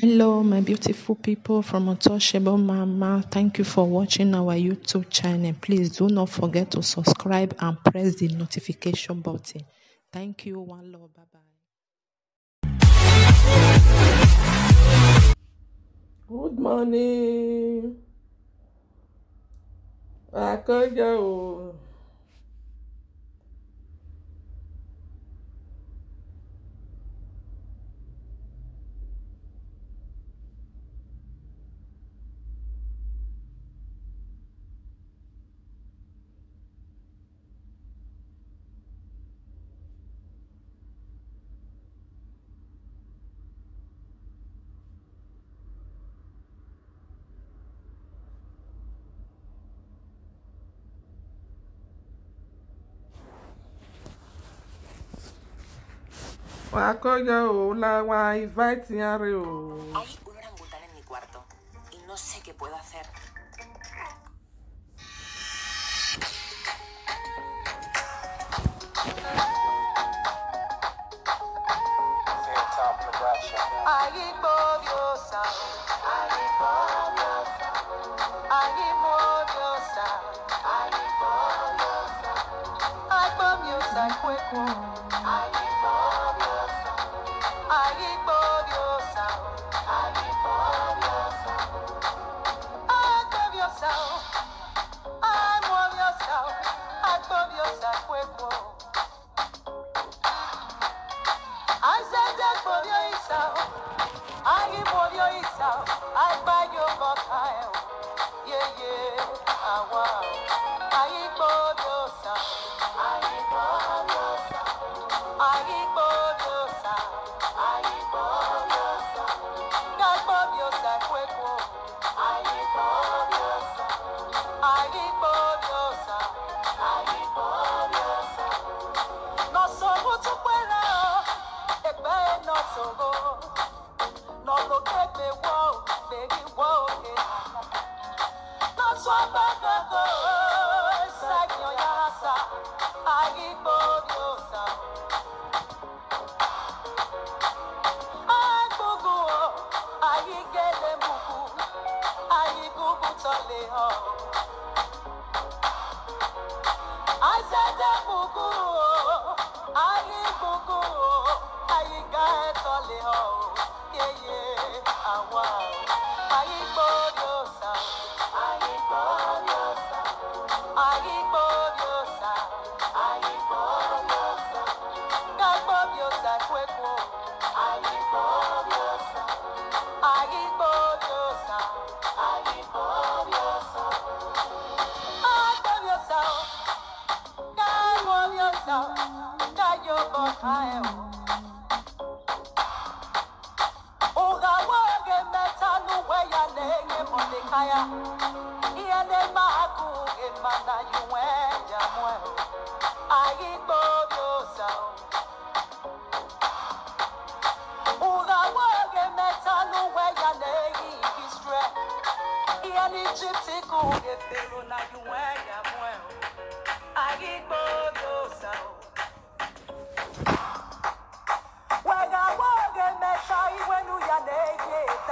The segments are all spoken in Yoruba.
Hello, my beautiful people from Untouchable Mama. Thank you for watching our YouTube channel. Please do not forget to subscribe and press the notification button. Thank you. One love. Bye bye. Good morning. Akojo. Akojo, la wa invite yare o. Hay un orangután en mi cuarto y no sé qué puedo hacer.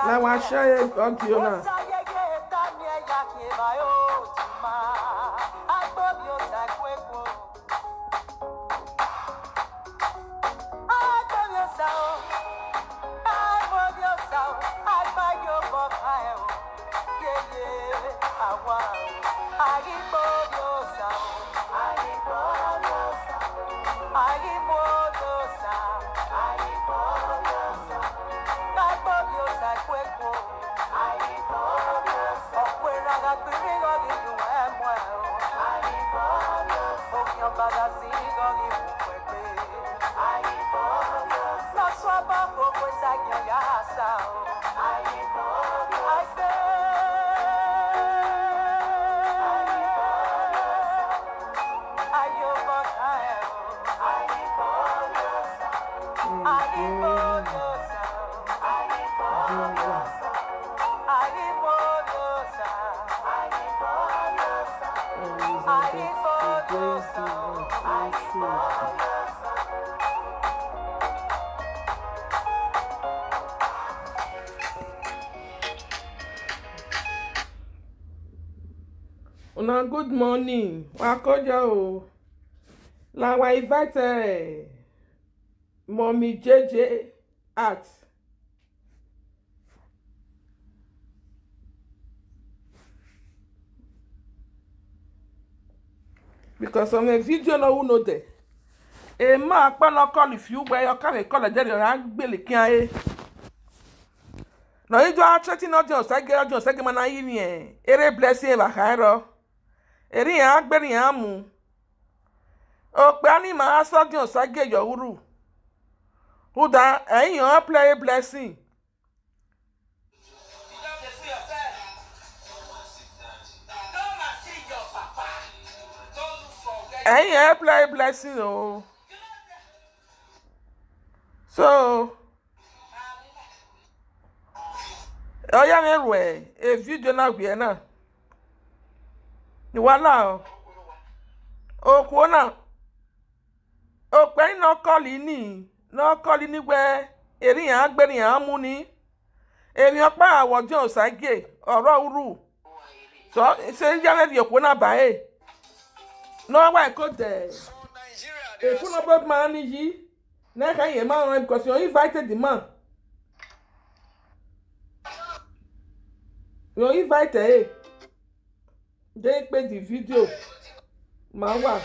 La wa share talk you now. Una good morning. Wakoja o. La wa invite Mommy JJ Art. Because on a video no who know there. E ma pa no call if you where you can call a jerry and gbele kian e. No ijo a threaten no just say man ayi ni e. Ere blessing ba khairo. Eri yan agberi yan mu. O pe ani ma so di osage yo uru. Who da eyan play blessing. Eyan play blessing oh. So oya me rwe e video na gbe na. Ni wala o ko na o pe no call ni gbe eri yan agberi yan mu ni eri opa awoje osage oro uru so se ya me ko na ba e no wa ko de e fun about man yi na kan ye man because you invited the man. You invited they play the video mawa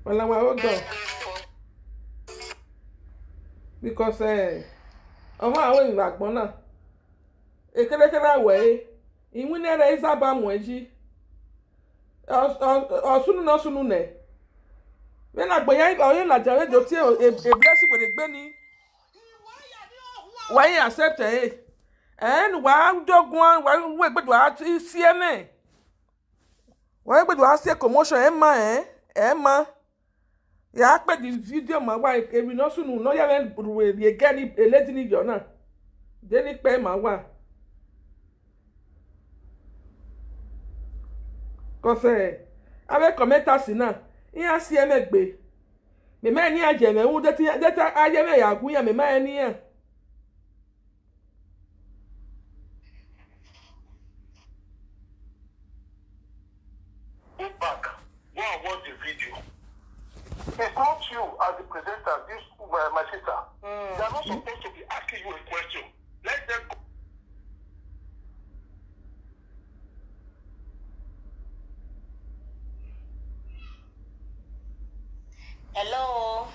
wala wa odo because omo awon igbagbon na ekelekele awe iwinere isaba mu eji osunu no sunu ne when agboyan oyin la jare do ti a blessing we dey gbe ni why you accept and wa dogun wa we gbedu ati si eme wa gbedu ase commotion ma ya pe di video ma wa e bi no sunu no ya men we again e leti ni jo na de ni pe ma wa ko se ave commentators na iya si eme gbe me ma ni aje me wu de ta aje me ya gun ya me ma ni ya. It's not you as the presenter, this my sister. They are not supposed to be asking you a question. Let them go. Hello.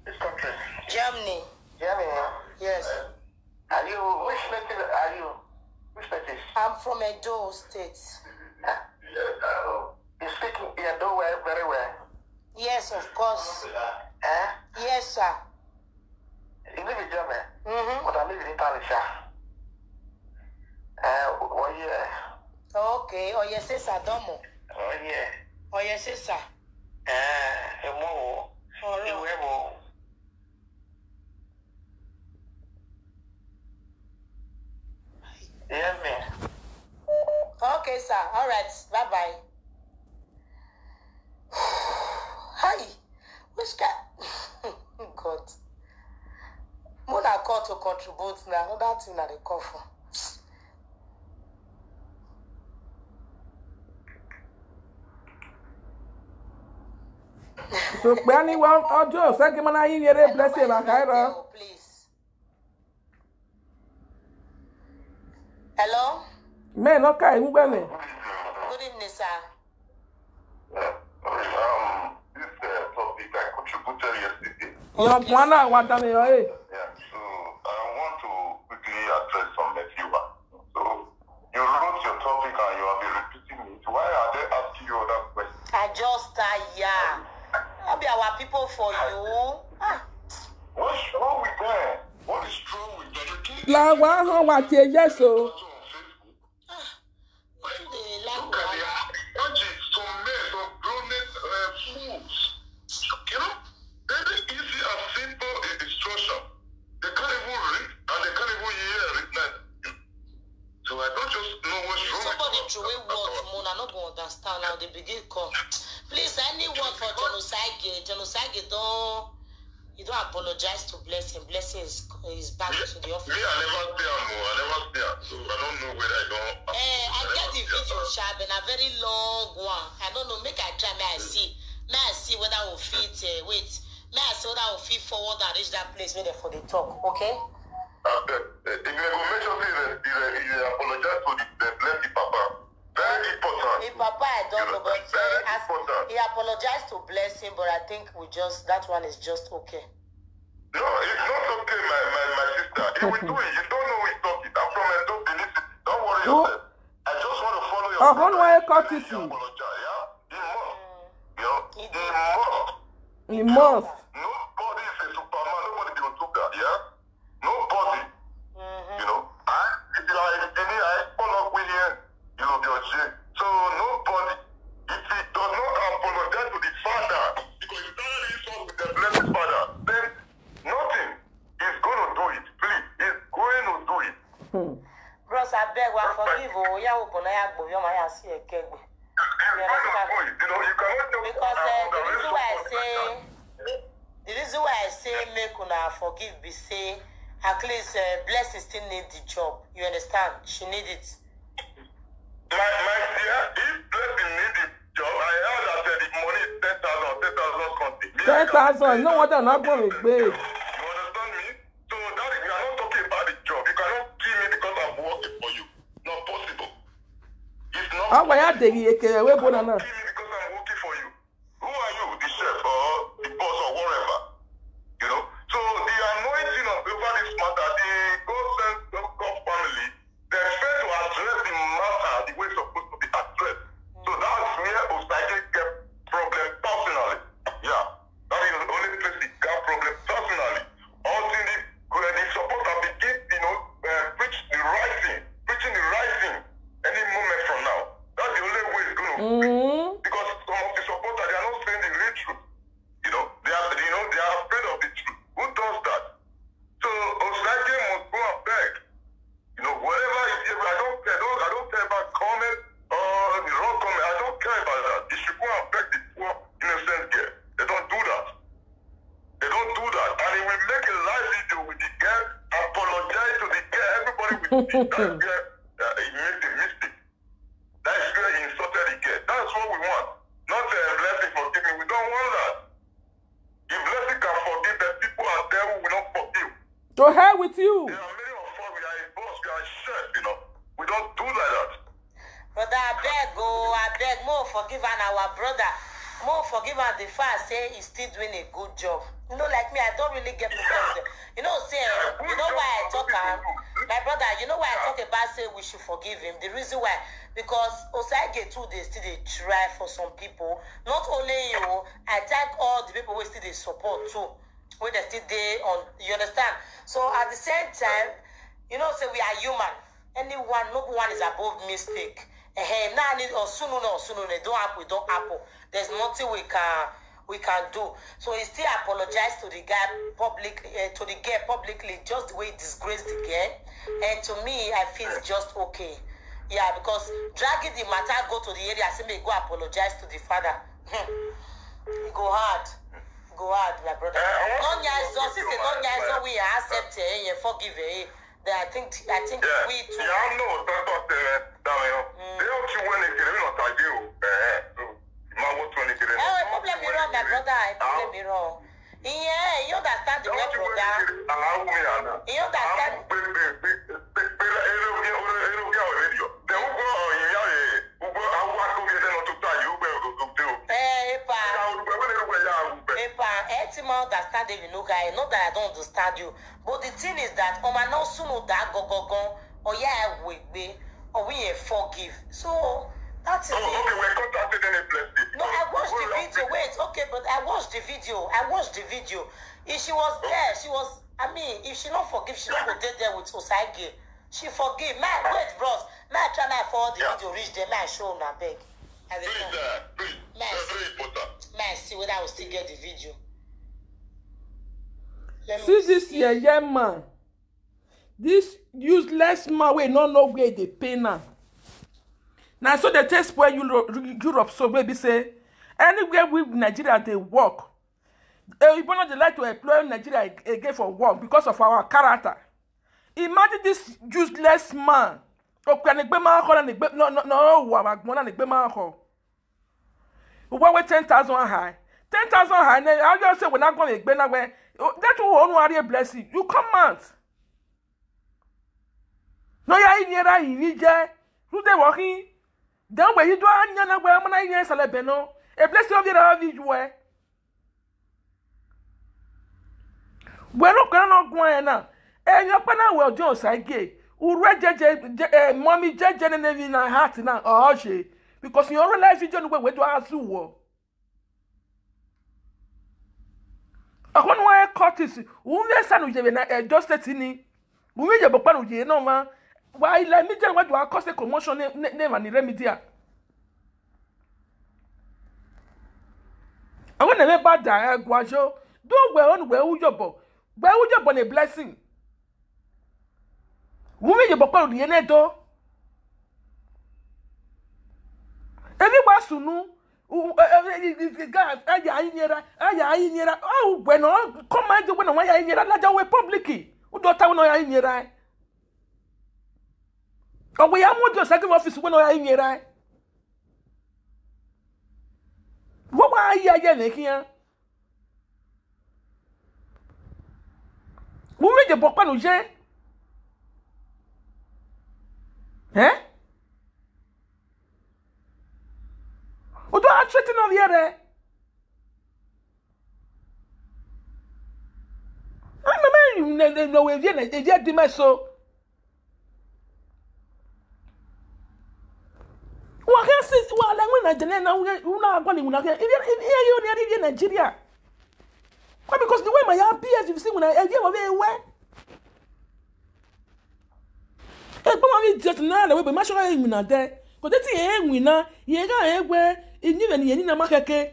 This country. Germany. Germany. Yes. Are you, which native are you? Which native? I'm from Edo State. You speak Edo well, very well. Yes, of course. Yes, sir. You live in Germany? Mm-hmm. But I live in Italy, sir. Oh, yeah. Okay. Oh, yes, sir, Domo. Oh, yeah. Oh, yes, sir. All right. Yeah, man. Okay, sir. All right. Bye-bye. Hi. Which guy? God. When I call to contribute now, another thing that they call for. So Benny one ojo second man ayi yere blessing la kairo. Please. Hello? Me no kai mu gbeme. Good evening, sir. This topic I contributed yesterday. Yo kwana wa ta me yo Yeah, so I want to quickly address some of you. So you wrote your topic and you have been repeating it. Why are they asking you other questions? I just tired. I'll be our people for you. What's wrong with them? What is wrong with them? La wa han wa ti yes o. Look at their urges to make of grown fools. You know, very easy and simple instruction. They can't even read and they can't even hear written. So I don't just know what's wrong. Somebody throw away words, Moon. I don't understand now. They begin come. Please, any word for Genocide? Genocide don't You don't apologize to Blessing. Blessing is back to the office. Me, I never see him. So I don't know whether I don't. I get the video, Shab, and a very long one. I don't know. Make I try. May I see whether we'll fit. May I see whether we'll fit forward and reach that place where they for the talk. Okay. If you go make sure he apologize to the Blessing Papa. Very important. The Papa, I don't know, but he apologized to Blessing, but I think that one is just okay. No, it's not okay, my sister. He will do it. You don't know he's talking. I'm from Edo, Benin. Don't worry yourself. I just want to follow your courtesy. Apologize, yeah? He must. Nobody is a Superman. Nobody will do that, yeah? Nobody. You know, I follow up with him. You know, so nobody, if he does not apologize to the father, because he started insult with the blessed father, then nothing is going to do it. Please, he's going to do it. Bros, I beg, I forgive you. You know, the reason why I say make una forgive be say at least Blessing still need the job. You understand? She need it. My dear, if Blessing needs the job, I heard that the money is 10,000 something. 10,000, no wonder not going to pay. You understand me? So that is, we are not talking about the job. You cannot kill me because I'm working for you. Not possible. It's not How are you taking it? kill me because I'm working for you. Who are you? The chef or the boss or whatever? You know? So the anointing of over this matter, the God family, they fail to address the matter the way it's supposed to be addressed. So that's where Osage get problem personally. Yeah. That is the only place he got problem personally. Until the support that begin, preaching the right thing any moment from now. That's the only way it's going to because some of the supporters, they are not saying the real truth. They are afraid of the truth. Who does that? So Osage must go and beg. Whatever it is, I don't care about comment or the wrong comment. I don't care about that. You should go and beg the poor innocent girl. They don't do that. And he will make a live video with the girl, apologize to the girl. Everybody will see that girl. He made a mistake. That is where he insulted the girl. That's what we want. Not a Blessing forgiving. We don't want that. If Blessing can forgive, the people out there who will not forgive. To hell with you. There are many of us, we are a boss, we are a chef, We don't do like that. Brother, I beg, more forgive our brother. More forgive the fact say he's still doing a good job. Like me, I don't really get because why I talk my brother, why I talk about say we should forgive him. The reason why, because Osage too, they still they try for some people. Not only you, I thank all the people who still they support too. When they still there on, you understand? So at the same time, say we are human. No one is above mistake. Now or soon don't happen. There's nothing we can do. So he still apologized to the guy publicly, just the way he disgraced the girl. And to me, I feel it's just okay. Yeah, because dragging the matter go to the area, say me go apologize to the father. It go hard, my brother. We accept forgive I think we too. Yeah, I know. They don't you when they get not ideal. Problem be wrong, my brother. Problem be wrong. Yeah, you understand the way, brother. You understand. Understand if you know guy, not that I don't understand you. But the thing is that no sooner that go or yeah we forgive. So that's it. Okay, we're contacted any place. No, I watched the video. Wait, okay, but I watched the video. If she was there, if she not forgive, she not go there with Osage. She forgive. Wait, bros. I try to forward the video reach there. Show na beg. Please. That's very important. See whether I will still get the video. See this yeah man. This useless man we no know where they pay now. Now so the test where Europe so maybe say anywhere with Nigeria they work. Igbo they like to employ Nigeria again for work because of our character. Imagine this useless man. No, we wait 10,000 high. 10,000 high. I just say we're not going to be that will only bless you. You come out. No, ya in here, you need ya. Who they walking? Down where you do, I'm not where I'm not here. Salabeno. A blessing of the other way. We're not going now. And your partner will do us again. Mommy, Judge, and in our heart now. Oh, she. Because in your life, you don't know where to ask you. I want why Curtis, who may son of just let in. Who may have a pan of no man. Why, let me tell what you are cost a commotion name and the remedy. I want to make bad that Guajo. Don't wear on where you go. Where would you born a blessing? Who may have a pan of the Enedo? Everyone soon know. Oh, when come out when I am here, I don't publicly. Who don't tell I am here? Oh, we are more just second office when I am here. What are you again here? Who made the Bokan? Eh? O do a threaten of here. I'm no way viene e dia di meso. Wa kan sis wa la when na na una agwa ni una kan. Here you Nigeria. Why? Because the way my PS you see when I give away where. E po ma vi just na we be ma sure you na there. But that thing we na ye ga egwe ni na makeke.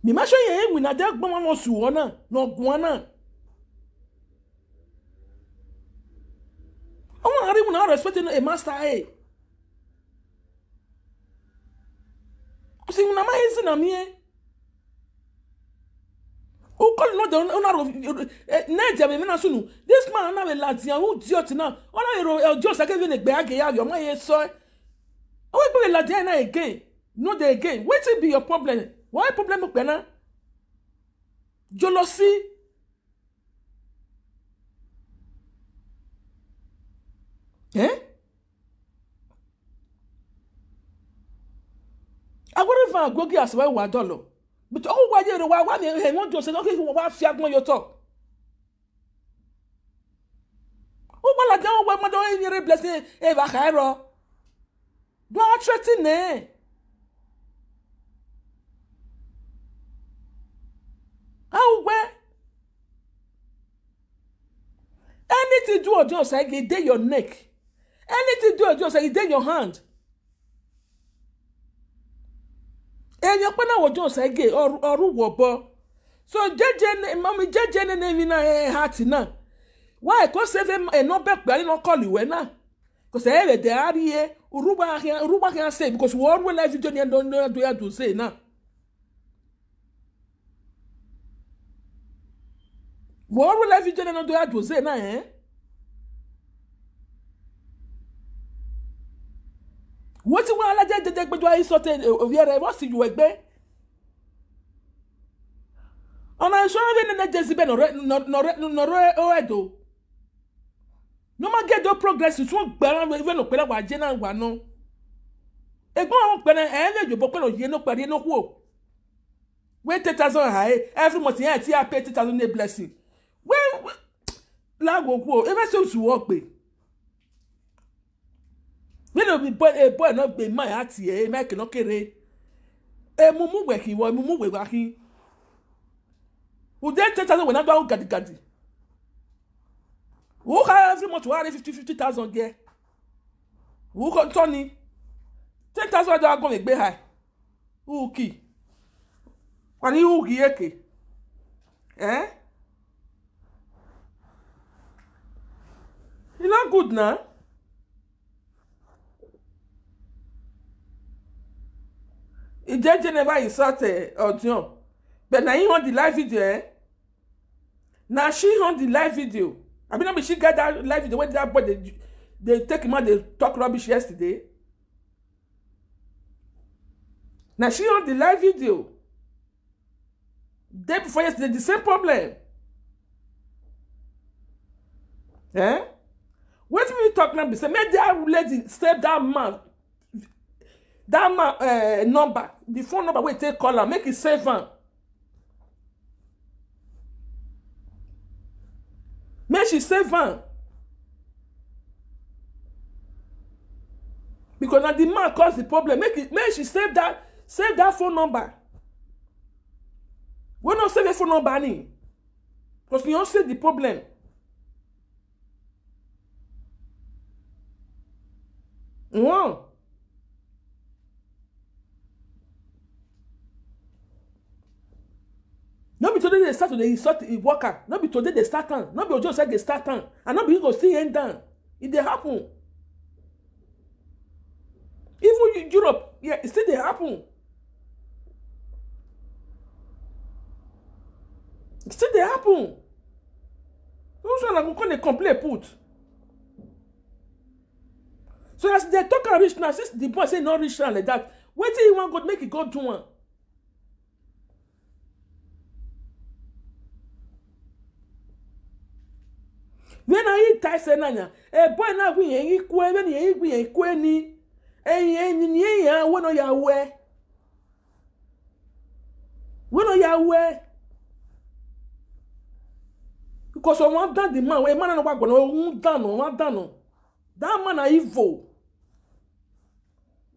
Mi ma show ye we na de gbon won su wona no gun na. O ma ri mu na respect a master eh. O si na ma ezi na mi eh. O call no the na na je me na sunu. This man na we latian who idiot na. Ona just like even egbe age ya your man ye so. O we be latian na again. No dey again. Wetin be your problem? Why problem pe na? Jealousy. Eh? Agora van go gi aswa wa dolo. But oh why you why me won just say okay wa fi agbon yo talk. O ma la dan wa ma do yin blessing e va khairo. Do a threaten eh. How where? Anything do or just like it dey your neck. Anything do or just like it dey your hand. And your partner will just like it or wobo. So jeje mommy jeje ne na heart na. Why? Cause them e no back but no call you na. Cause e dey ari uruba can say because we all life you don't know do to say na. What will life you don't do to say na eh? What you want to do but I sort of here what you egbe? On I show you na Jezebel no edo. No ma get do progress so gbara we no pera wa je na wa no. Egbon won pera e le jo bo pera ye no pere no ku. Wait 10,000 high every month here ti pay 10,000 a blessing. Well, la go ku e fe so su work pe. We no be boy no be my heart here make no kere. E mumu we ki wo mumu we wa ki. Who then 10,000 when I go gadi. Who have every month 50,000 get? Who got Tony? 10,000 I go make be high. Who ki? What you ki? Eh? You not good now. JJ never insult audio. But now he on the live video, eh? Now she on the live video. I mean, she got that live video when that boy they take him out, they talk rubbish yesterday. Now she on the live video. Day before yesterday, the same problem. Eh? What do we talk now? Say, make that lady save that man number, the phone number we take call her, make it save her. Make she save her. Because now the man caused the problem. Make she save that phone number. We don't save the phone number any. Because we don't save the problem. Wow. Not be today they start to the insult the worker. Not be today they start on. Not be just like they start on. And not be you go see end down. It they happen. Even Europe, yeah, it still they happen. It still they happen. Those one are going to complain put. So as they talk about rich now, since the boy say not rich now like that, wait till you want God make it go do one. When I eat Tyson nanya, boy na we yen ikwe when yen ikwe ni yen ya wono ya we. Wono ya we. Because one done the man, we man no wa gona one done. That man are evil.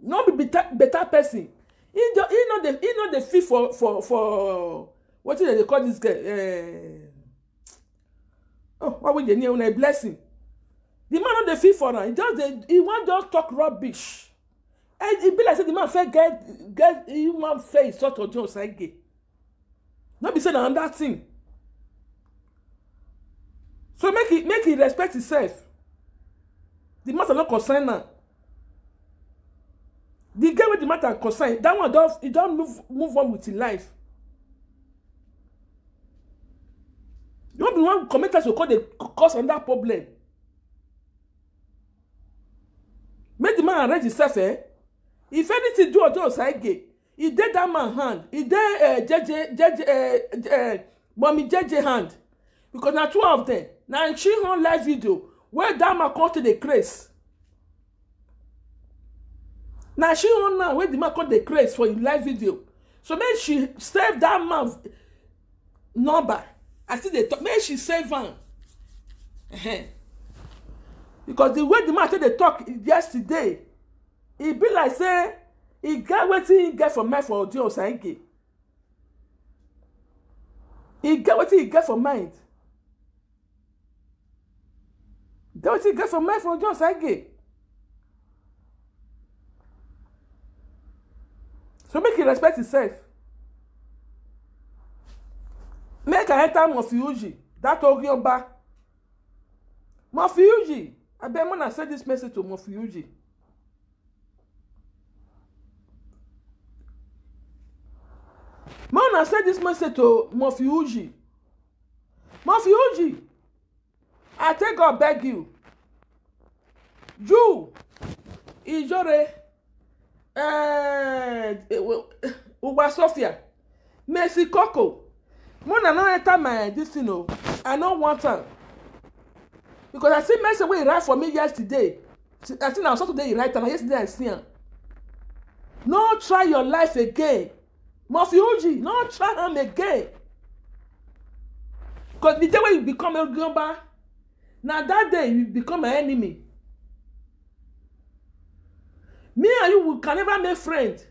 Not be better person. He not the fee for what is they call this guy? What would you name a blessing? The man not the fee for her. He want just talk rubbish. And it be like say the man fair get he want face sort of just like gay. Not be saying another thing. So make it respect himself. The matter not concern now. The guy with the matter concern, that one don't move on with his life. You don't be one commenters who cause on that problem. Make the man arrange himself, eh? If anything do or do side gay, he did that man hand, he did mommy JJ hand. Because now two of them, now she on live video, where that man come to the craze. Now she on now where the man come to the craze for his live video. So make she save that man number. I see they talk, make she save him. Because the way the man they talk yesterday, it be like say he get what he get from mind for audio Osaige. He get what he get from mind. Get what he get from mind for audio Osaige. So make him respect himself. Make a enter Mofiuji. That Ogionba. Mofiuji. I bet when I send this message to Mofiuji. When I send this message to Mofiuji. Mofiuji. I take God beg you. You. Ijore. Uba Sophia. Mercy Coco. When I don't enter my this thing, no, I don't want her. Because I see message where he write for me yesterday. I think on Saturday he write and yesterday I see him. No try your life again. Mofiuji, no try him again. Because the day when you become a global, now that day you become an enemy. Me and you can never make friends.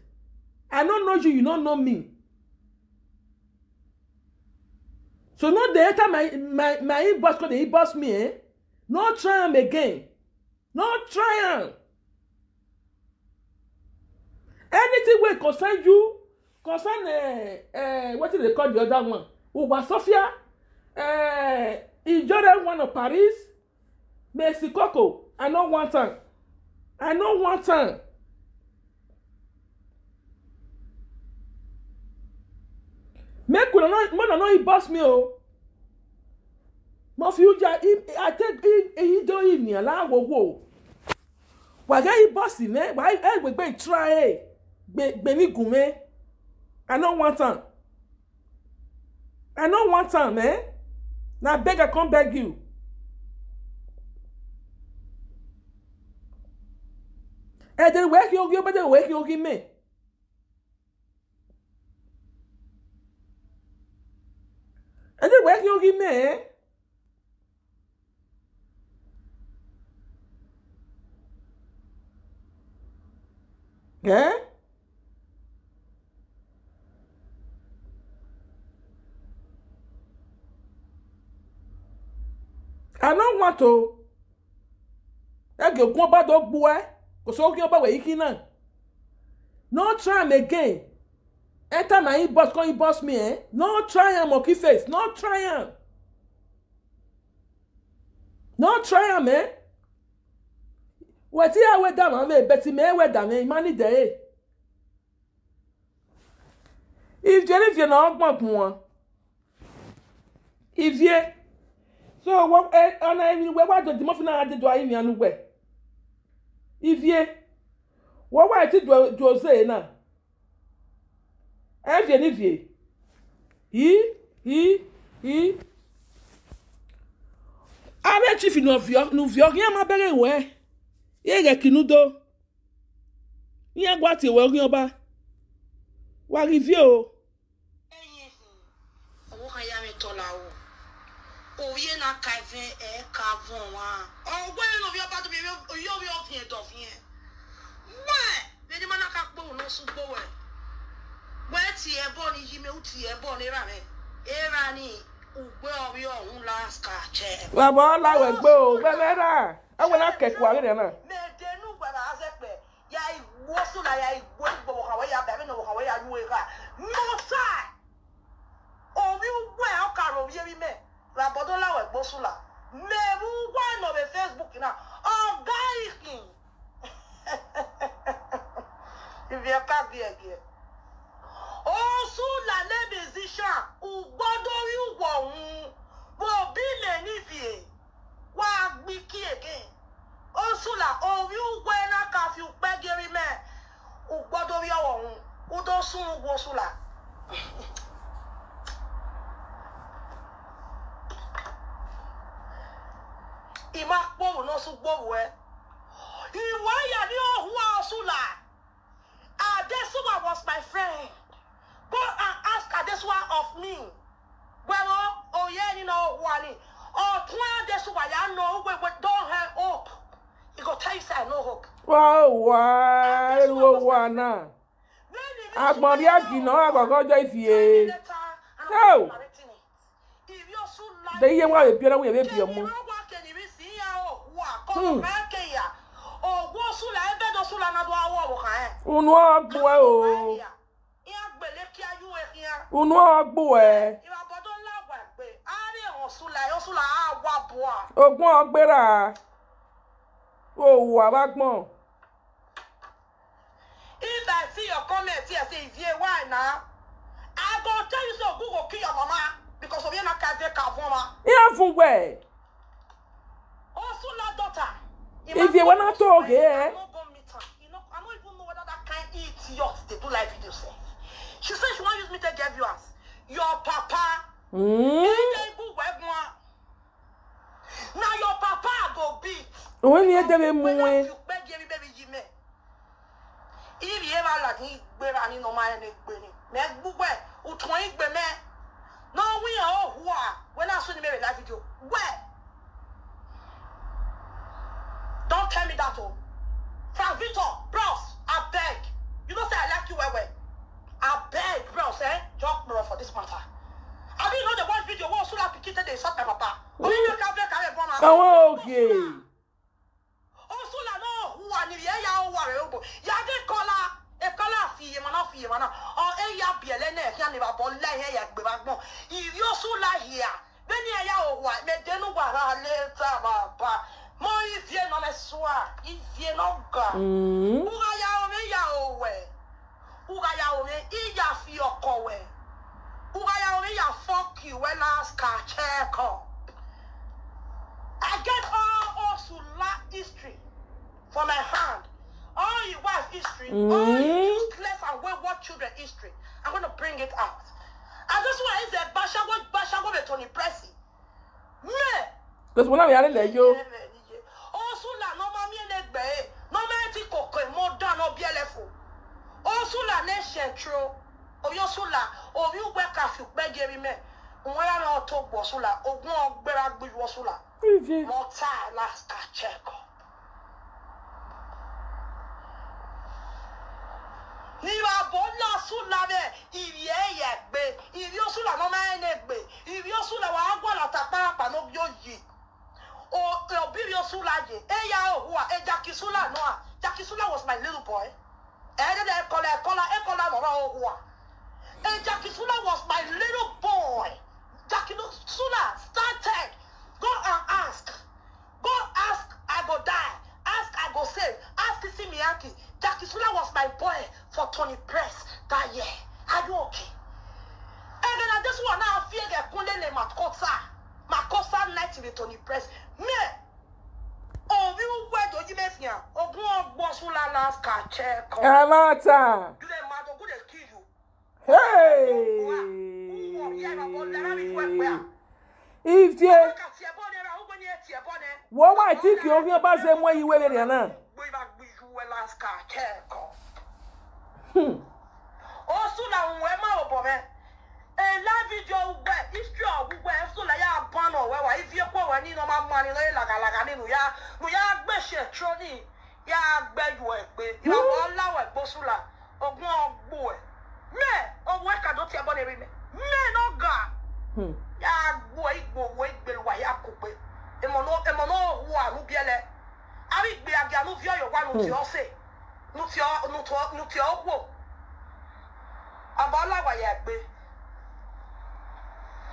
I don't know you, you don't know me. So no they enter my inbox because they inbox me, eh? No try him again. No try him. Anything will concern you, concern what do they call the other one? Uba Sophia, Ijore one of Paris, Mercy Coco. I don't want her. I don't want her. Make una no he boss me o. Mo fi uja I take he do evening ala wo. Wa ga he boss me, wa e try gbe ni gume. I don't want time. I don't want time, man. Now beg I come beg you. And then where you but then where you give me? And then where you give me? Yeah? I don't want to. I go back to boy. Because all you about where you no try him again. Enter my inbox, come inbox me, eh? No try him, monkey face. No try him. No try him, eh? What here we down, man? Betty me we down, man. Money there. If you not want one, if you so what? And I mean, what do the muffin I did do I mean and where? If you what did do say now? If you he I chief no vio yan ma bere we ye ge kinudo yan gwa ti we orin oba wa review owo kan ya mi tola o ye na kavin e kavon wa o gwe no vio ba to be yo fi do fi we be mana ka po no su gbo we ti e bo ni yime uti e bo ni ra me era ni ugbe obi ohun last ka che baba la we gbe o bele ra e we na keku are na me de nu gba na se pe ya igbo so la ya igbo igbo ka we ya be no ka we ya nu e ka no sai obi ugbo e o ka ro ye me la bodo la we gbo so la me bu wa no be Facebook na o guy if you can be again Osu la le musician u gbodo ri wo hun bo bi le ni vie wa gbi ki again Osu la ori ugwe na ka fi pe geri me u gbodo ri wo hun u do sun ugwo Osu la ima po no su gbowo e iwa ya ni ohun Osu la Adesuwa was my friend. Go and ask Adesuwa of me. Well, oh yeah, you know, Wani. Oh, Adesuwa, ya know, we don't have hope. He go tell you, say, no hope. Wow, na. Agbori agino agogo ifie. No. They ye wa be we be mu. Oh, go Sula, I bet the Sula na do awo kan. Unu agbo e o. Unu agbo e. Ogun agbera. O wa bagbon. If I see your comment here, say, "Vie, why now?" I go tell you so. Google kill your mama because of you not carry kavoma. Yeah, fun we. Osula daughter. If you wanna talk here, I don't even know whether that kind idiot they do live videos. She said she want use me to get viewers. Your papa. Now your papa go beat. When you tell me if you ever like he better no man any me bugwe utwon igbe me no we are who are when I saw the live video where don't tell me that oh Frank Victor bros I beg you know say I like you well I beg bros joke bro for this matter I didn't know the one video was so like piquete they shot my papa oh okay also la no who are ni ya o ware obo ya de kola e kola fi mana o e ya biele na e ya ni babo le he ya gbe bagbon iri osu la here beni e ya o wa me denu gwara le ta baba mo ifie no me soa ifie no ga uga ya o we uga ya o me i ya fi oko we uga Kiwela's Kacheko. I get all Sula history for my hand. All you was history, all you useless and wayward children history. I'm going to bring it out. And this one is a Bashago Tony Pressy. Me. Because when I'm here, you. Oh, Sula, no mammy and egg, no man, cocoa, more done or bieleful. Oh, Sula, nation true. Oh, your Sula, or you work as you beg every man. When I not talk was Sula, or no better with Wasula. More time last Kacheko. Niba bola Sula be, if ye be, if your Sula no man egg, if your Sula wa agua la tapa no yoji. Oh, your Sula, Eya, who are Jackie Sula, no, Jackie Sula was my little boy. Jackie Sula was my little boy. Jackie Sula started. Go and ask. Go ask, I go die. Ask, I go save. Ask Kissy Miyaki. Jackie Sula was my boy for Tony Press that year. Are you okay? And then this one now fear the Kundele Makosa night in the Tony Press. Me. Oh, you went to Jimesia. Oh, go Bosula last catcher. Amata. Do they matter? Good as kill you. Hey. If you. What I think you're here about them when you were there now. Also, now, where my boy. And la video back history of where so like ya pano where if you go when you know my money like no ya gbese troni ya gbeju egbe you wa lawo egbosula ogun ogbo e me o we ka do ti ebo ne me no ga ya gbo igbo we igbe wa ya kope e mo no wo anu biele ari gbe agia no vio yo wa no ti o se no ti o wo abala wa ya gbe.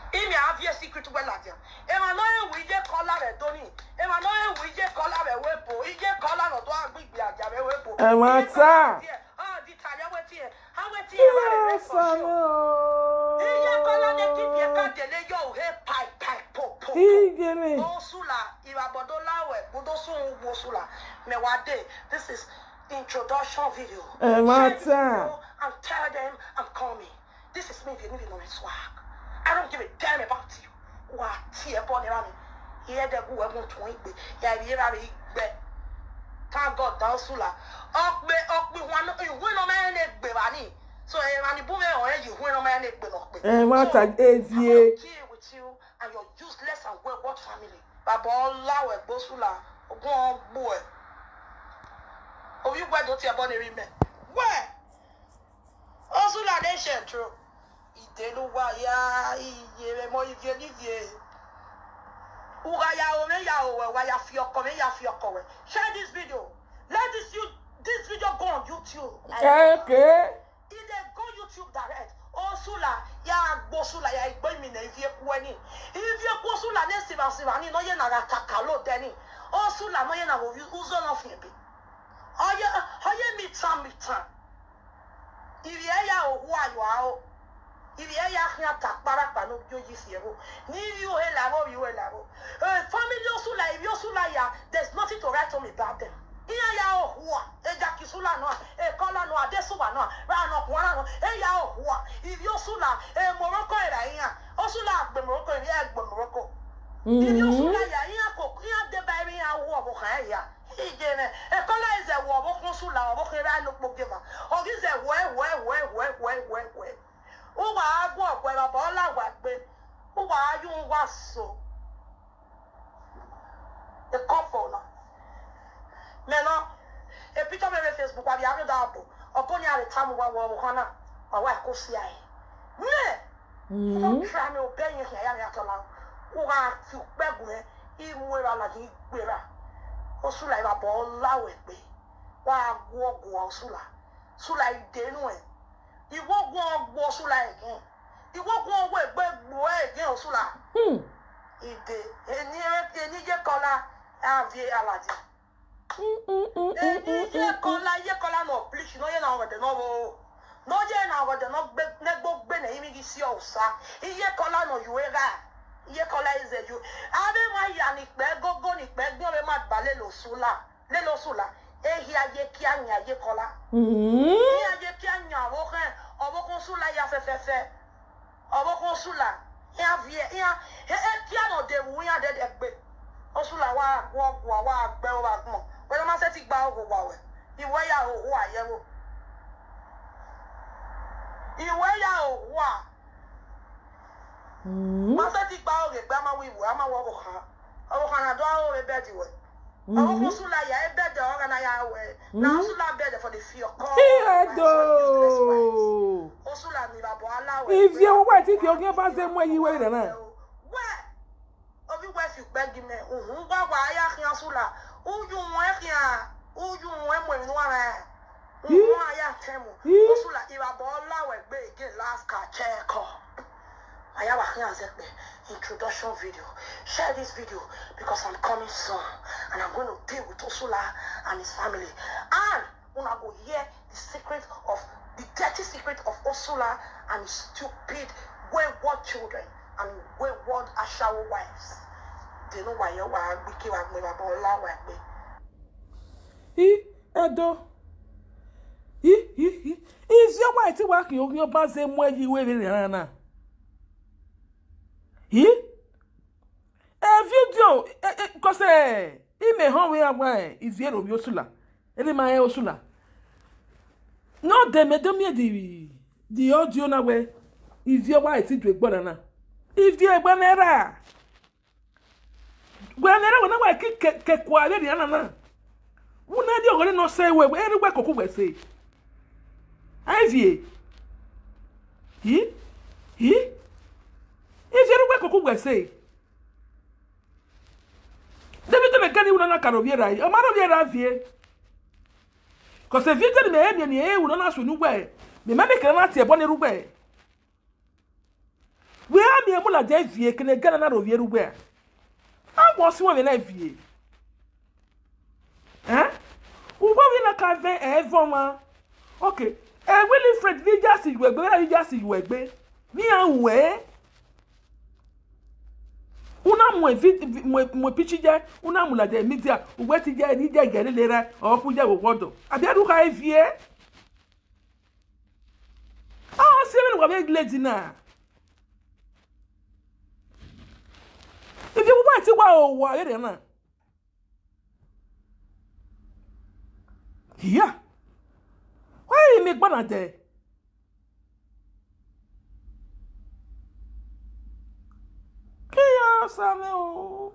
Imi have a secret well at you. Emmanuel, we get color at Tony. Emmanuel, we get color at Webo. We get color at one big Webo. And what's that? Oh, the Italian went here. How went here? Color they keep your cat, they go here, pipe, pop. Oh, Sula, Ibabodola, Budosun, Wosula. Mewade, this is introduction video. And what's that? And tell them I'm coming. This is me, if you need to know my swag. I don't give a damn about you. What tear born around me? Here the go won't wait. Yeah, thank God, down Sula. Up me one win a man at Bevani. So I boom already win a man at Benock. And what I is here with you and your useless and wayward family. Baba Law Bosula, go on boy. Oh, you went to your bonny men. Where? Also, la nation true. Waya mo ivye Ugaya ome ya owe waya fiokome ya fiokowe. Share this video. Let this video go on YouTube. Okay. If they go YouTube direct, oh Sula ya Bosula ya igbo mi na ivye kuweni. Ivye ku Sula ne sivani no ye na kakalo deni. Oh Sula no ye na wo uzo no fiebe. Oye mi tan. Ivye ya owu ayo ao. If you are takbara pano yoji siero, ni you elabo. Family also like you also like there's nothing to write on about them. Iya ohuwa, Jackie Sula no, Kola no, Adesuwa no, Rano Kwana no, ohuwa. If you Sula, Morocco era iya, Osula be Morocco iya be Morocco. If you Sula iya ko, iya de ba iya wo bo kan iya. Igene, Kola is a wo bo Sula, bo kera no gbogema. O is a we. Uwa agwo kwera bola wagbe. Uwa ayun waso. The couple no. Meno, a picture me Facebook wa bi anu da abo. Oponi are tamu wa wo hona. Wa wa ko sia e. Me. Don't try me obey you here ya tola. Uwa fi gbegu e imuera la ji gbera. Osula iba bola wegbe. Wa agwo osula. Sula idenu e. Iwo gun ogbo Sula again. Iwo gun ogbo egbe again Sula. Ide eni je kola avie alaji. Eni je kola no please no ye na wede no wo. No ye na wede no negbo gbe ne imi si osa iye kola no yuera iye kola ize you ave ma ya ni pe gogo ni pe gbon re ma gba le lo sula ehi aye ki anya ye kola ehi aye ki anya wo kan obo kon sula ya fefefe obo kon sula ya vie ya ki ano de wu ya de gbe osula wa gbe o ba mo we ma se ti gba o wa we iwe ya o wa yewo iwe ya o wa ma se ti gba o re gba ma wi wu ama wo o kan na do o re be di we o ko sula ya e be de o na ya we na sula be de for the fear call o sula mi babo ala we if you wa ti ki o gen ba se mo yi we re na obi we fi gbe gi me gba wa ya kian sula uju won mo inu ara aya temu osula irabo lawe gbe again last ka check aya wa kian se pe introduction video share this video because I'm coming soon and I'm going to deal with Osula and his family and una go hear the dirty secret of Osula and his stupid wayward children and wayward ashawo wives. They know why you are wiki wa me baba lawe gbe Edo. Is your white work your bus and where you will in Rana? A video, because he may home away is yellow Yosula. Any my Osula. No, they made me the audio na way is your white to a banana. If you are banana, when I kick quiet, the anna. Una di ogore no say we anywhere koku we say Ivy is anywhere koku we say David me kani una na karoviera o ma roviera vie ko se vie tell me e ni e una na so nu gbe me ma me kere na tie bo ne rugbe we am ye mu la je vie kene gana na roviera rugbe a wo si wo me na vie we na ka ve evoma okay willy fred vi just you egbe mi anwe una mo pichije una mu la de media we ti je ni je gere lera o ku je wodo abi adu ka evie se me wa be glezi na if you want ti wa o wa ere na yeah. Why you make banana there? Kia Samuel.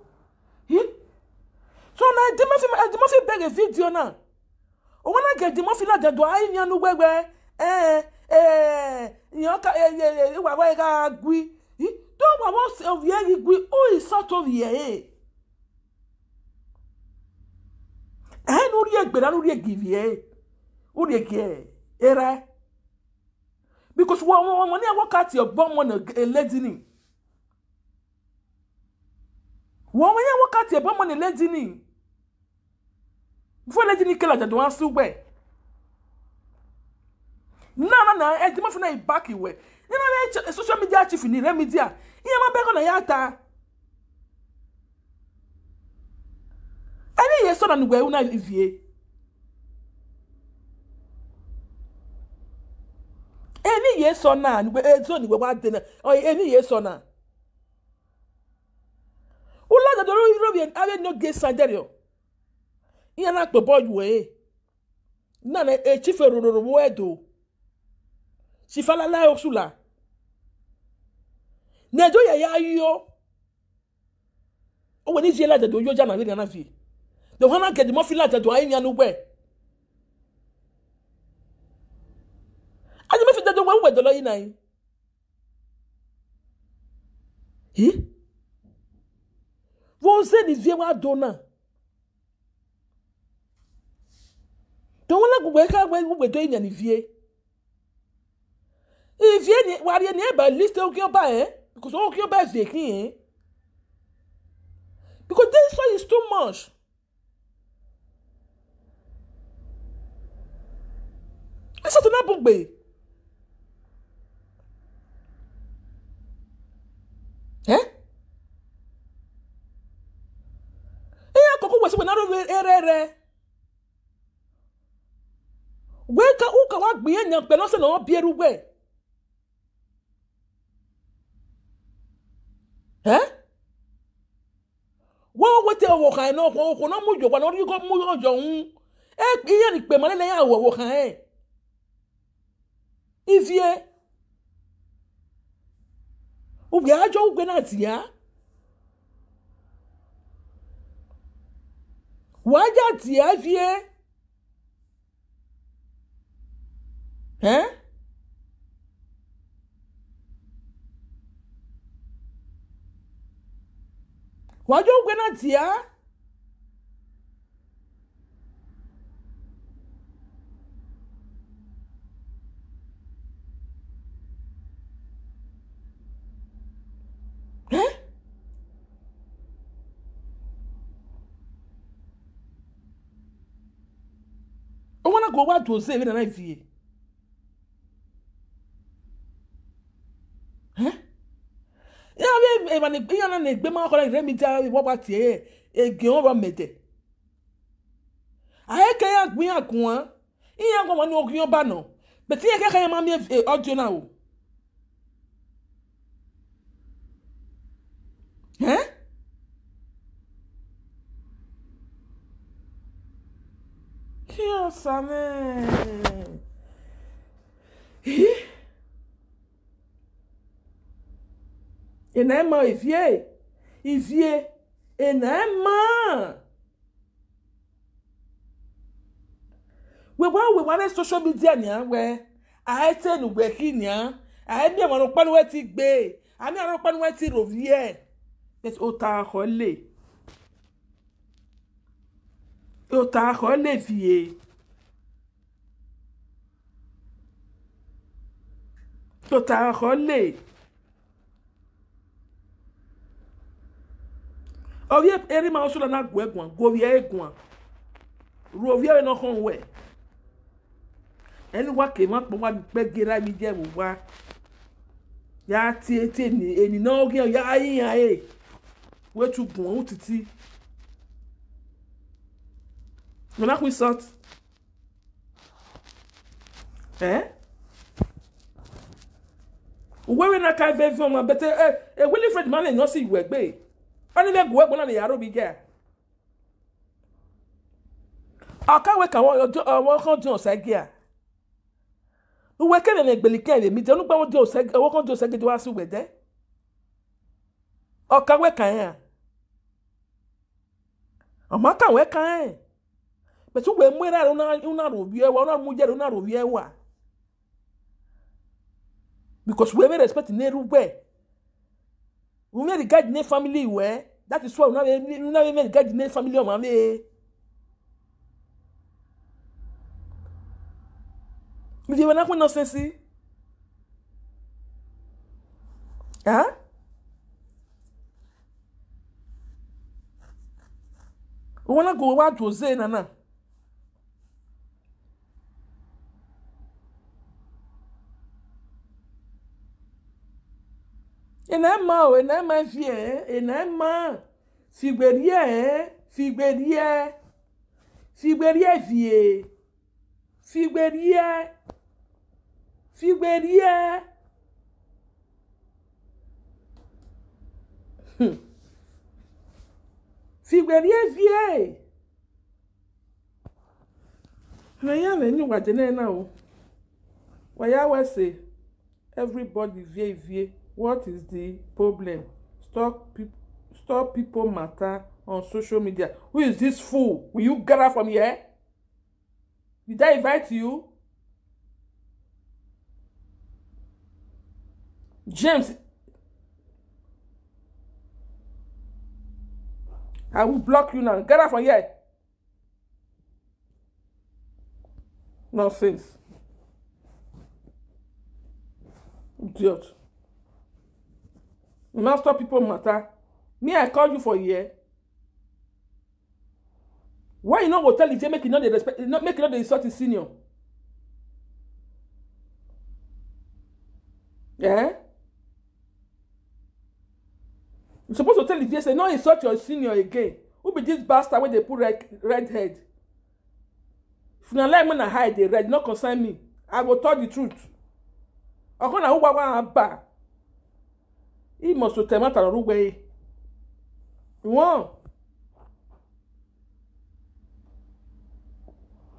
So now the must beg a video now. Or when I get the must like the do I nyanu wewe nyoka gui. Don't want of ye gui o is sort of ye. No ye gbera no ye give ye o ye ge era because one money work at your bomb on a lady one money work at your bomb on a lady before lady killer that one still way na e dimo funa back away you know social media chief ni media e ma be go na yata any yeso na ngwe una ivie any yeso na ngwe ezo ni we wa de na o any yeso na ula da do European ave no get sanderio iya na pe boy we na e chief rororo wedo sifala la Osula nejo ya yo o we ni ziela da do yo ja na we na fi the one get the more feel like that do I nyanu gbe aje me fi da do we do lo yin nan wo se ni vie wa do na to wona gbe ka we do yin ni vie vie ni wa re ni e ba list o ki o ba because o ki o ba vie kin because this one is too much. Eso to na bugbe. biere. Weka uka wa gbiye nyan pe no se no bieru we. Wo wote wo kan no ko no mu jo wa no ri ko mu jo hun. Iye ni pe male le ya wo kan Ifie. Ubi ajo ugbe na ti ya. Waja ti ya fie. Waja ugbe na ti ya. I wanna go back to say na fie. Ya be na na gbe ma ko la mi ta wo ba tie ege o ba mete. Aye ke ya gbin akun iya ko mo ni okun ba no. Be ti e ke kan ma mi audio na o. Kia sane. Enema ifie. Enema. We want social media nia we. I say no we kinia. I be mo pa no ti gbe. Ami aro pa no ti rovie. But ota hole. Ota hole fie. Ota hole. Ovie eri ma oso na gwegun, go wie egun. Rovie no kon we. Eni wa ke ma po wa pe gira mi je wo wa. Ya ti eni na oge ya ayin ya we tu gun o titi. No na ku sort. Uwe na ka be fun ma bete Wilfred man no si we gbe. Ani be gwe gbona le yaro bi ge. Aka we ka wo kan jo segia. Uwe ke na gbelike le mi je nu gba wo jo segia, wo kan jo segia do asu we de. Aka we kan ya. Ama kan we kan. But we mu ra una ro bi e wa una mu je una ro bi e wa. Because we respect Neru we. We may regard the family where that is why we never regard the family of Mame. We do not know sense. Huh? We wanna go what to say, Nana. Enema fie, enema. Figberie fie. Figberie. Figberie fie. Na ya na ni wajene na o. Wa ya we say everybody vie. What is the problem? Stop people matter on social media. Who is this fool? Will you get out from here? Did I invite you? James, I will block you now. Get out from here. Nonsense. Idiot. Now stop people matter. Me, I call you for here. Why you not go tell if you make it not the respect, not make it not the insult is senior? Yeah? You're supposed to tell if you say no insult your senior again. Who be this bastard where they put red head? If you like me to hide the red, not concern me. I will tell the truth. I'm gonna who ba. He must to tell me that way. One.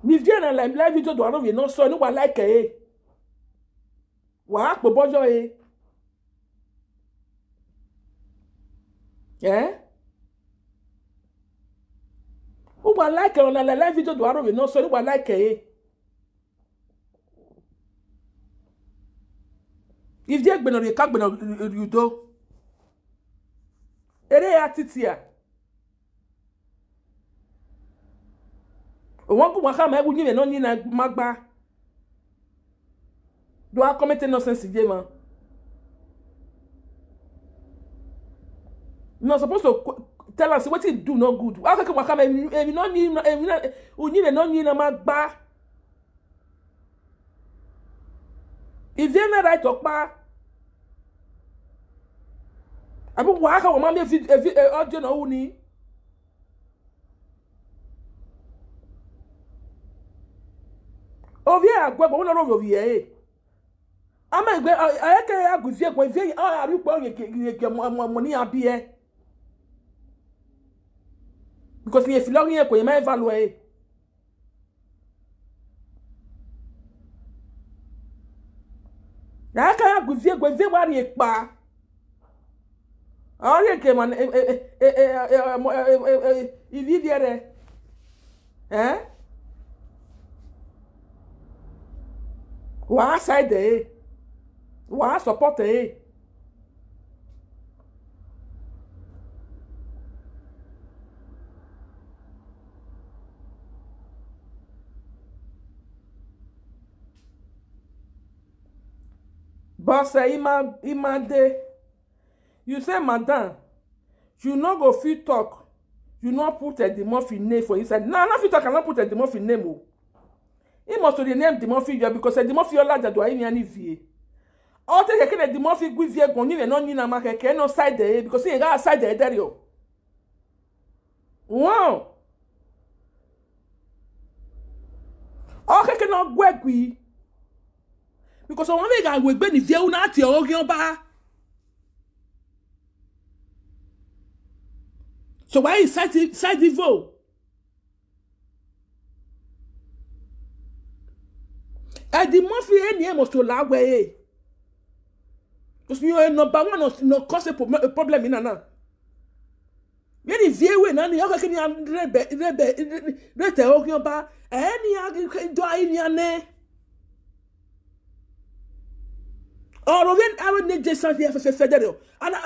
Mi viens dans la vidéo de Waro, non so no like eh. Wa po bojo eh. Eh? Who like on la vidéo de Waro, non so no like eh. If they gbe no re ka gbe no yudo. Ere atitia. Wọ́n kò wọ́n ká máa wúni rẹ̀ náà ní na magba. Do I commit nonsense today, man? You're supposed to tell us what you do no good. Why can't wọ́n ká máa èmi náà ní wúni rẹ̀ náà ní na magba? If they're not right ọ̀pá. Àbí wọ́n ká wọ́n máa mi fi ọjọ́ náà wú ni. Ovie agwe bo no ro ovie ama igbe ayeke aguvie gwe vie ari po ye money abie because ye filo ye ko ye ma evaluate na aka aguvie gwe vie wari epa ari ke man ivi diere Wa side eh. Wa support eh. Boss ima de. You say madam, you no go fit talk. You not put a demorphin name for inside. No, not fit talk, I not put a demorphin name. He must to rename Dimorphy because the Dimorphy all that do I any vie. All take a Dimorphy with vie going and on in a market no side there because he got side there you. Wow. Okay cannot work we because one way I will be vie una ti ogion ba. So why is side evil? I the Murphy any must to la way. Because you are number one no cause a problem in ana. Very view na ni o kini rebe ogion ba any do any ane. Or when I would need just something for federal. And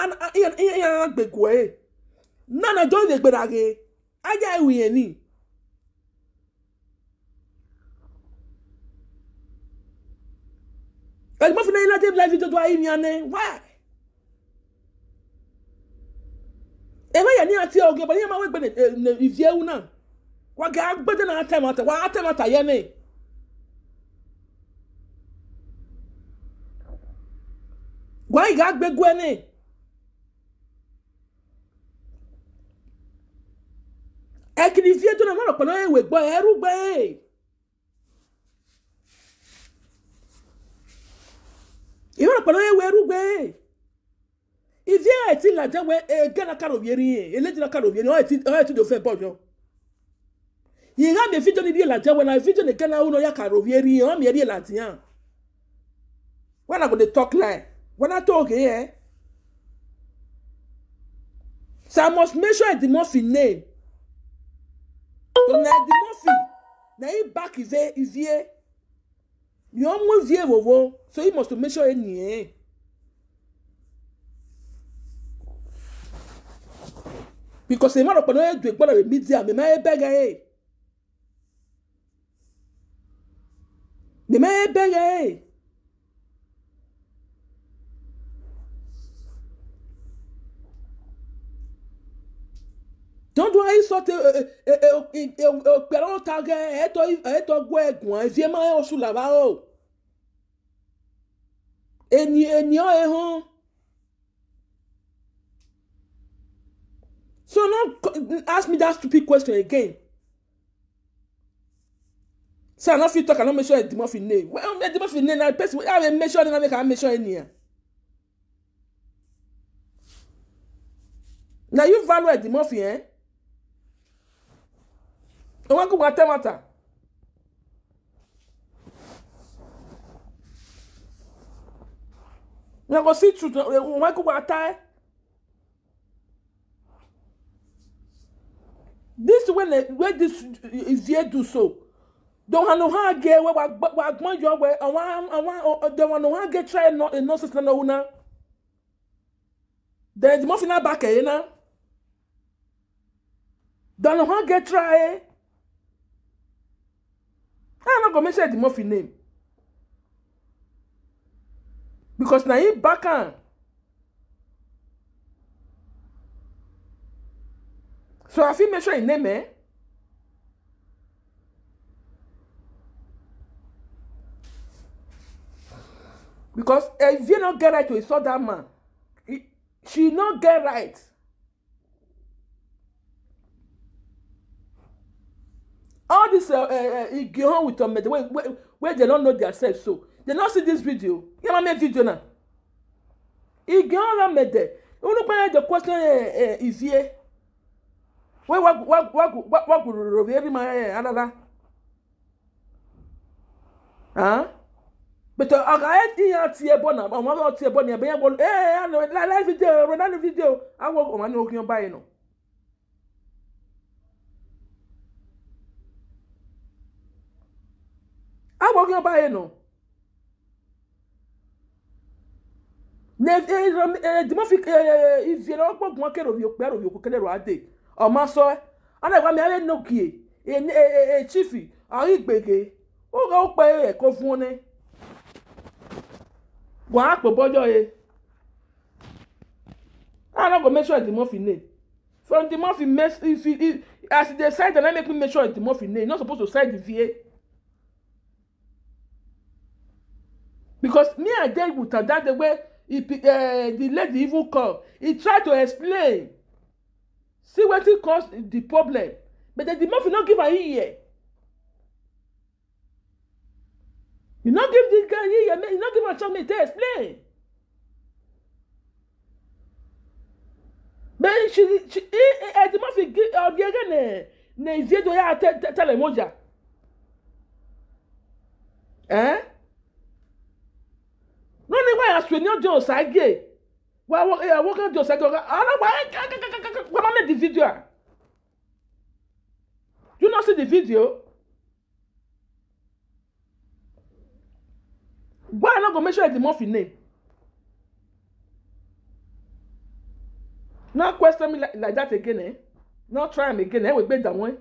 gbegwe. Nana do the gbedage. Aja wi eni. El mo fina ila live video do ayini ane. Why? Ewa ya ni ati oge ba ni ma we gbe ivie wu na. Wa ga gbede na atemata, wa atemata ye ni. Wa ga gbegwe ni. E kini ivie do na mo ro pe no ewe gbo eru gbe. You want to know where you go? If you are still like that, where get a car of your ear, a little car of your ear, to the fair bojo. You have me fit on the like that when I fit on the canal, no, your car of your ear, I'm your Latin. When I'm going to talk like, when I talk here, so I must make sure the Murphy name. So now the Murphy, now he back is here. You almost here, so he must make sure any. Because the man of the do what media, me may beg a. Me may beg a. Don't do I sort pero tag eto gwegun e ma o sulava o eni o ehun So now ask me that stupid question again. So I not fit talk, I not mention a Dimorphy name. Well, a Dimorphy name, I person I mention and I make I mention in here. Now you value a Dimorphy, eh? You want to go matter. Now go see truth. You want to go tie. This when this is here do so. Don't have no how get where what your way. I want don't want no how get try no system no una. There's more finna back here now. Don't know how get try. I'm not gonna mention the Dimorphy name because now he back on. So I feel mention his name, eh? Because if you not get right to a that man, she not get right. All this go on with them where they don't know themselves, so they not see this video. You know my video now. It go on with them. You know the question is here. What could every man another? Huh? But I had here bona, I want to see bona. I know live video, run video. I work on my buy no. I work on buy no. Dimorphy if you don't work market of your pair of your coconut right day. Or my soy, and I want me no key. A chiefy, I eat big. Oh, go pay a coffee. What for boy? I'm not gonna make sure Dimorphy name. From Dimorphy mess if as they decide and I make me make sure Dimorphy name, not supposed to cite the VA. Because me and Dave would have that the way the lady even come. He tried to explain. See what it caused the problem. But the Dimorphy not give a ear. You not give this guy ear, you not give a chance to explain. But she Dimorphy give the again ne video ya tell emoja. Eh? No ni why as we no do side gay. Why work on just I don't why make the video. You not see the video? Why not go mention the Dimorphy name? Not question me like that again, eh? Not try me again, eh? We bet that one.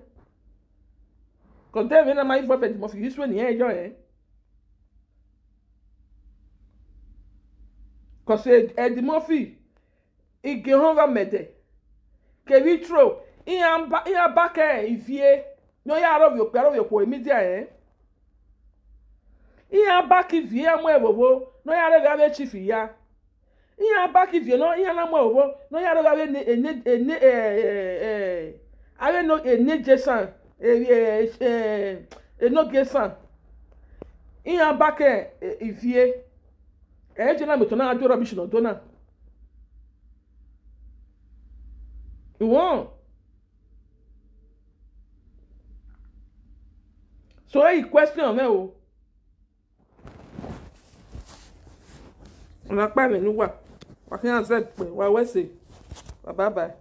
Because then when my boyfriend Dimorphy, this one here, eh? Because Dimorphy, he get home mede. Kevi tro, he am back if ye no ya of your media, eh? He am back if ye am wo no ya have chief ya. He am back if you know he am wo no ya have I don't know a Jason no Jason. He am back if ye Ejena metona ado rubbish no dona. Won. So a question me o. Na pa me ni wa. Wa kan answer pe wa we say. Bye bye.